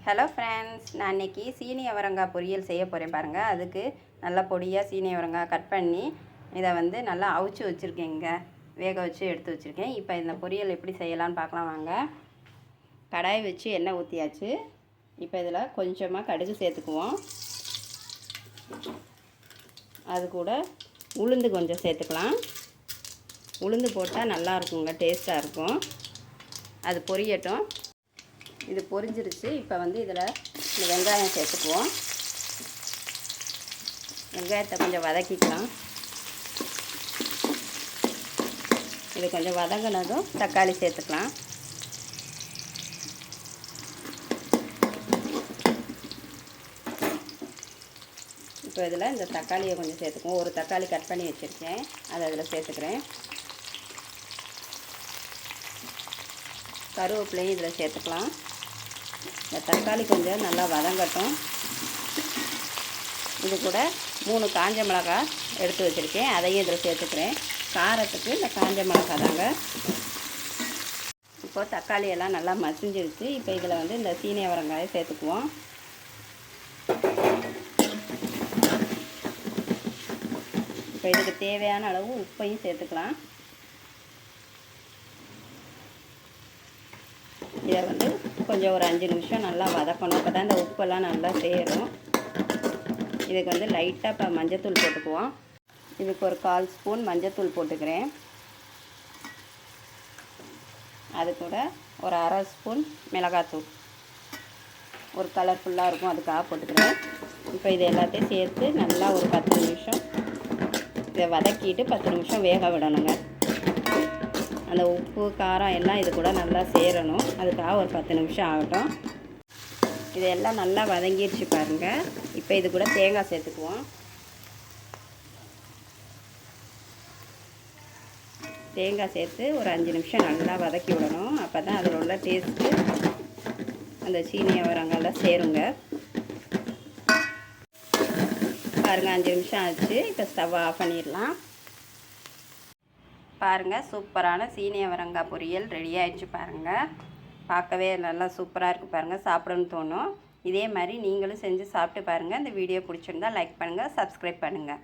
Hello friends, நான் இன்றைக்கி சீனி அவரங்காய் பொரியல் செய்ய போகிறேன் பாருங்கள். அதுக்கு நல்லா பொடியாக சீனி அவரங்காய் கட் பண்ணி இதை நல்லா அவிச்சு வச்சுருக்கேங்க, வேக வச்சு எடுத்து வச்சுருக்கேன். இப்போ இந்த பொரியல் எப்படி செய்யலான்னு பார்க்கலாம் வாங்க. கடாய் வச்சு எண்ணெய் ஊற்றியாச்சு. இப்போ இதில் கொஞ்சமாக கடுகு சேர்த்துக்குவோம். அது கூட உளுந்து கொஞ்சம் சேர்த்துக்கலாம். உளுந்து போட்டால் நல்லா இருக்குங்க, டேஸ்ட்டாக இருக்கும். அது பொரியட்டும். இது பொரிஞ்சிருச்சு. இப்போ இதில் இந்த வெங்காயம் சேர்த்துக்குவோம். வெங்காயத்தை கொஞ்சம் வதக்கிக்கலாம். இது கொஞ்சம் வதங்கினதும் தக்காளி சேர்த்துக்கலாம். இப்போ இதில் இந்த தக்காளியை கொஞ்சம் சேர்த்துக்குவோம். ஒரு தக்காளி கட் பண்ணி வச்சுருக்கேன், அதை அதில் சேர்த்துக்கிறேன். கருவேப்பிலையும் இதில் சேர்த்துக்கலாம். இந்த தக்காளி கொஞ்சம் நல்லா வதங்கட்டும். இது கூட 3 காஞ்ச மிளகாய் எடுத்து வச்சுருக்கேன், அதையும் இதில் சேர்த்துக்கிறேன். காரத்துக்கு இந்த காஞ்ச மிளகாய் தாங்க. இப்போது தக்காளி எல்லாம் நல்லா மசிஞ்சிருச்சு. இப்போ இதில் இந்த சீனி அவரங்காயை சேர்த்துக்குவோம். இப்போ இதுக்கு தேவையான அளவு உப்பையும் சேர்த்துக்கலாம். இதை கொஞ்சம் ஒரு 5 நிமிஷம் நல்லா வதக்கணும். அப்போ தான் இந்த உப்பெல்லாம் நல்லா சேரும். இதுக்கு லைட்டாக இப்போ மஞ்சத்தூள் போட்டுக்குவோம். இதுக்கு ஒரு 1/4 ஸ்பூன் மஞ்சத்தூள் போட்டுக்கிறேன். அது கூட ஒரு 1/2 ஸ்பூன் மிளகாத்தூள், ஒரு கலர்ஃபுல்லாக இருக்கும், அதுக்காக போட்டுக்கிறேன். இப்போ இது எல்லாத்தையும் சேர்த்து நல்லா ஒரு 10 நிமிஷம் இதை வதக்கிட்டு 10 நிமிஷம் வேக விடணுங்க. அந்த உப்பு காரம் எல்லாம் இது கூட நல்லா சேரணும். அதுக்காக ஒரு 10 நிமிஷம் ஆகட்டும். இதெல்லாம் நல்லா வதங்கிடுச்சு பாருங்கள். இப்போ இது கூட தேங்காய் சேர்த்துக்குவோம். தேங்காய் சேர்த்து ஒரு 5 நிமிஷம் நல்லா வதக்கி விடணும். அப்போ தான் அதில் உள்ள டேஸ்ட்டு அந்த சீனி அவரங்காய்லாம் சேருங்க. பாருங்கள், 5 நிமிஷம் ஆச்சு. இப்போ ஸ்டவ் ஆஃப் பண்ணிடலாம். பாருங்கள், சூப்பரான சீனி அவரங்காய் பொரியல் ரெடி ஆகிடுச்சு பாருங்கள். பார்க்கவே நல்லா சூப்பராக இருக்குது பாருங்கள், சாப்பிடணும்னு தோணும். இதே மாதிரி நீங்களும் செஞ்சு சாப்பிட்டு பாருங்கள். இந்த வீடியோ பிடிச்சிருந்தால் லைக் பண்ணுங்கள், சப்ஸ்கிரைப் பண்ணுங்கள்.